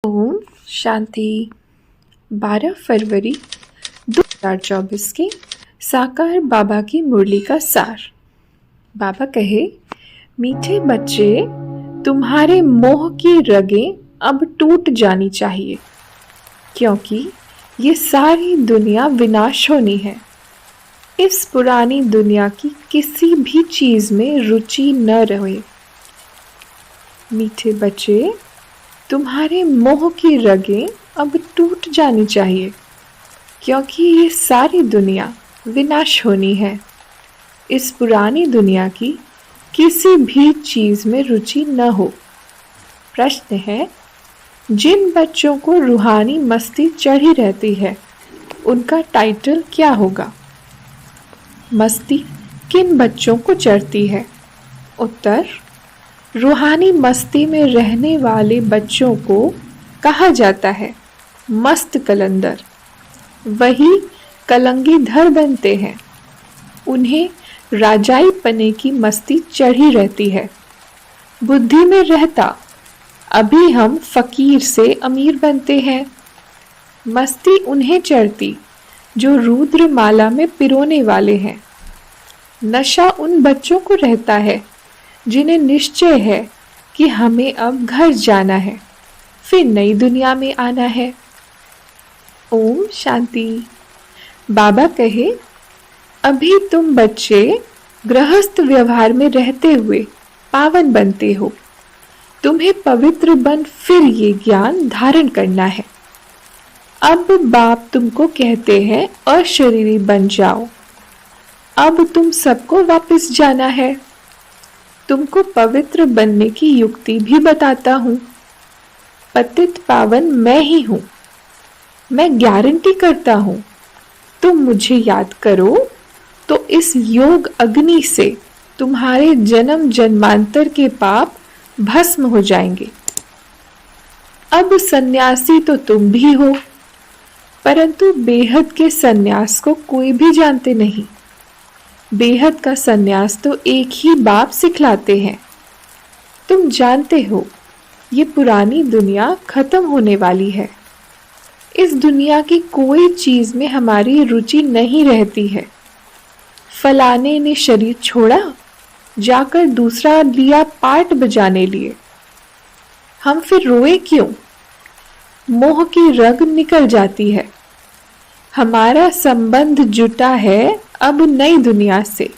ओम शांति। 12 फरवरी 2024 के साकार बाबा की मुरली का सार। बाबा कहे, मीठे बच्चे, तुम्हारे मोह की रगें अब टूट जानी चाहिए, क्योंकि ये सारी दुनिया विनाश होनी है। इस पुरानी दुनिया की किसी भी चीज़ में रुचि न रहे। मीठे बच्चे, तुम्हारे मोह की रगें अब टूट जानी चाहिए, क्योंकि ये सारी दुनिया विनाश होनी है। इस पुरानी दुनिया की किसी भी चीज़ में रुचि न हो। प्रश्न है, जिन बच्चों को रूहानी मस्ती चढ़ी रहती है, उनका टाइटल क्या होगा? मस्ती किन बच्चों को चढ़ती है? उत्तर, रूहानी मस्ती में रहने वाले बच्चों को कहा जाता है मस्त कलंदर। वही कलंगीधर बनते हैं। उन्हें राजाई पने की मस्ती चढ़ी रहती है। बुद्धि में रहता अभी हम फकीर से अमीर बनते हैं। मस्ती उन्हें चढ़ती जो रुद्र माला में पिरोने वाले हैं। नशा उन बच्चों को रहता है जिन्हें निश्चय है कि हमें अब घर जाना है, फिर नई दुनिया में आना है। ओम शांति। बाबा कहे, अभी तुम बच्चे गृहस्थ व्यवहार में रहते हुए पावन बनते हो। तुम्हें पवित्र बन फिर ये ज्ञान धारण करना है। अब बाप तुमको कहते हैं अशरीरी बन जाओ। अब तुम सबको वापस जाना है। तुमको पवित्र बनने की युक्ति भी बताता हूँ। पतित पावन मैं ही हूँ। मैं गारंटी करता हूँ, तुम मुझे याद करो तो इस योग अग्नि से तुम्हारे जन्म जन्मांतर के पाप भस्म हो जाएंगे। अब सन्यासी तो तुम भी हो, परंतु बेहद के सन्यास को कोई भी जानते नहीं। बेहद का सन्यास तो एक ही बाप सिखलाते हैं। तुम जानते हो, ये पुरानी दुनिया खत्म होने वाली है। इस दुनिया की कोई चीज में हमारी रुचि नहीं रहती है। फलाने ने शरीर छोड़ा, जाकर दूसरा लिया पाट बजाने लिए। हम फिर रोए क्यों? मोह की रग निकल जाती है। हमारा संबंध जुटा है अब नई दुनिया से।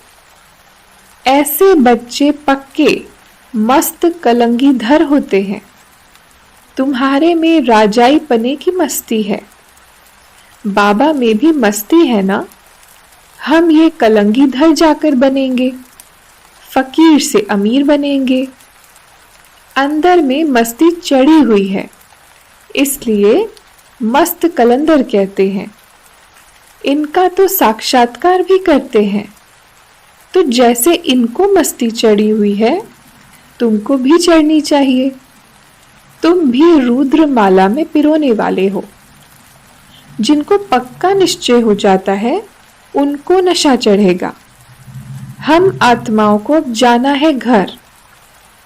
ऐसे बच्चे पक्के मस्त कलंगीधर होते हैं। तुम्हारे में राजाई पने की मस्ती है। बाबा में भी मस्ती है ना? हम ये कलंगीधर जाकर बनेंगे, फकीर से अमीर बनेंगे। अंदर में मस्ती चढ़ी हुई है, इसलिए मस्त कलंदर कहते हैं। इनका तो साक्षात्कार भी करते हैं। तो जैसे इनको मस्ती चढ़ी हुई है, तुमको भी चढ़नी चाहिए। तुम भी रुद्र माला में पिरोने वाले हो। जिनको पक्का निश्चय हो जाता है, उनको नशा चढ़ेगा। हम आत्माओं को अब जाना है घर,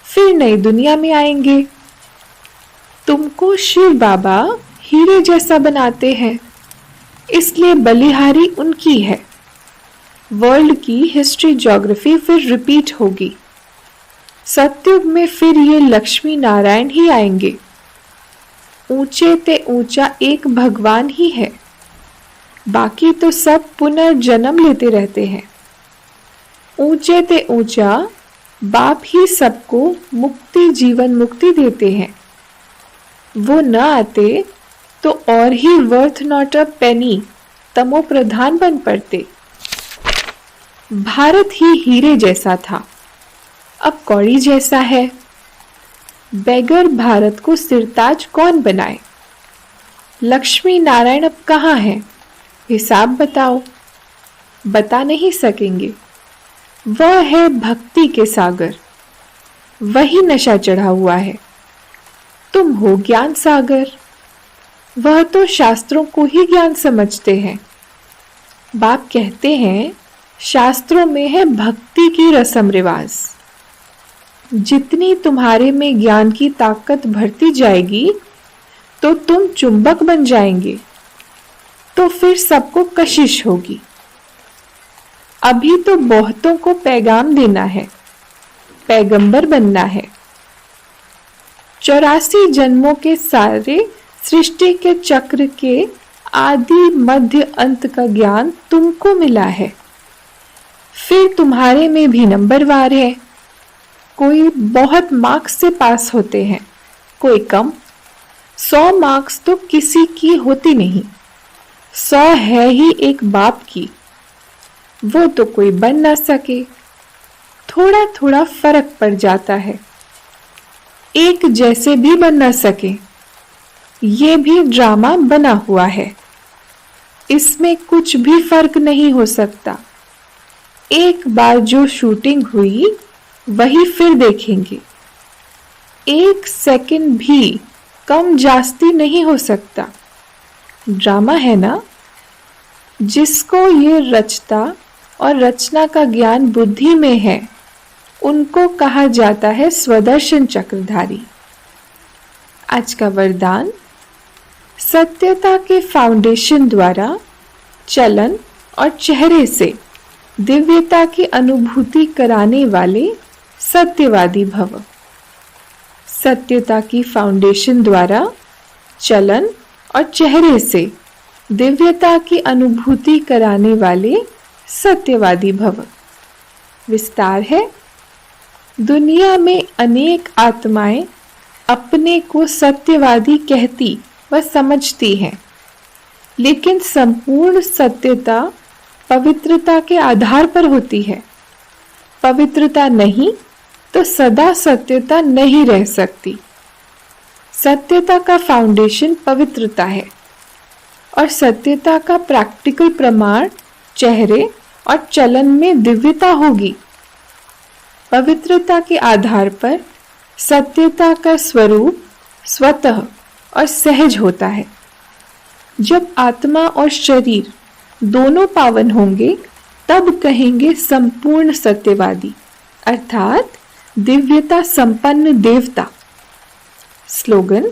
फिर नई दुनिया में आएंगे। तुमको शिव बाबा हीरे जैसा बनाते हैं, इसलिए बलिहारी उनकी है। वर्ल्ड की हिस्ट्री ज्योग्राफी फिर रिपीट होगी। सतयुग में फिर ये लक्ष्मी नारायण ही आएंगे। ऊंचे ते ऊंचा एक भगवान ही है, बाकी तो सब पुनर्जन्म लेते रहते हैं। ऊंचे ते ऊंचा बाप ही सबको मुक्ति जीवन मुक्ति देते हैं। वो न आते तो और ही वर्थ नॉट अ पेनी तमो प्रधान बन पड़ते। भारत ही हीरे जैसा था, अब कौड़ी जैसा है। बेगर भारत को सिरताज कौन बनाए? लक्ष्मी नारायण अब कहाँ है? हिसाब बताओ। बता नहीं सकेंगे। वह है भक्ति के सागर, वही नशा चढ़ा हुआ है। तुम हो ज्ञान सागर, वह तो शास्त्रों को ही ज्ञान समझते हैं। बाप कहते हैं, शास्त्रों में है भक्ति की रस्म रिवाज। जितनी तुम्हारे में ज्ञान की ताकत बढ़ती जाएगी, तो तुम चुंबक बन जाएंगे, तो फिर सबको कशिश होगी। अभी तो बहुतों को पैगाम देना है, पैगंबर बनना है। 84 जन्मों के सारे सृष्टि के चक्र के आदि मध्य अंत का ज्ञान तुमको मिला है। फिर तुम्हारे में भी नंबरवार है। कोई बहुत मार्क्स से पास होते हैं, कोई कम। 100 मार्क्स तो किसी की होती नहीं, 100 है ही एक बाप की, वो तो कोई बन ना सके। थोड़ा थोड़ा फर्क पड़ जाता है, एक जैसे भी बन ना सके। ये भी ड्रामा बना हुआ है, इसमें कुछ भी फर्क नहीं हो सकता। एक बार जो शूटिंग हुई वही फिर देखेंगे। एक सेकंड भी कम जास्ती नहीं हो सकता। ड्रामा है ना। जिसको ये रचता और रचना का ज्ञान बुद्धि में है, उनको कहा जाता है स्वदर्शन चक्रधारी। आज का वरदान, सत्यता के फाउंडेशन द्वारा चलन और चेहरे से दिव्यता की अनुभूति कराने वाले सत्यवादी भव। सत्यता की फाउंडेशन द्वारा चलन और चेहरे से दिव्यता की अनुभूति कराने वाले सत्यवादी भव। विस्तार है, दुनिया में अनेक आत्माएं अपने को सत्यवादी कहती व समझती हैं, लेकिन संपूर्ण सत्यता पवित्रता के आधार पर होती है। पवित्रता नहीं तो सदा सत्यता नहीं रह सकती। सत्यता का फाउंडेशन पवित्रता है और सत्यता का प्रैक्टिकल प्रमाण चेहरे और चलन में दिव्यता होगी। पवित्रता के आधार पर सत्यता का स्वरूप स्वतः और सहज होता है। जब आत्मा और शरीर दोनों पावन होंगे, तब कहेंगे संपूर्ण सत्यवादी, अर्थात दिव्यता संपन्न देवता। स्लोगन,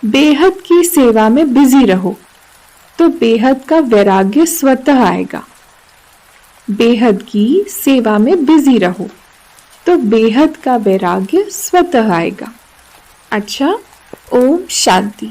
बेहद की सेवा में बिजी रहो तो बेहद का वैराग्य स्वतः आएगा। बेहद की सेवा में बिजी रहो तो बेहद का वैराग्य स्वतः आएगा। अच्छा, ओम शांति।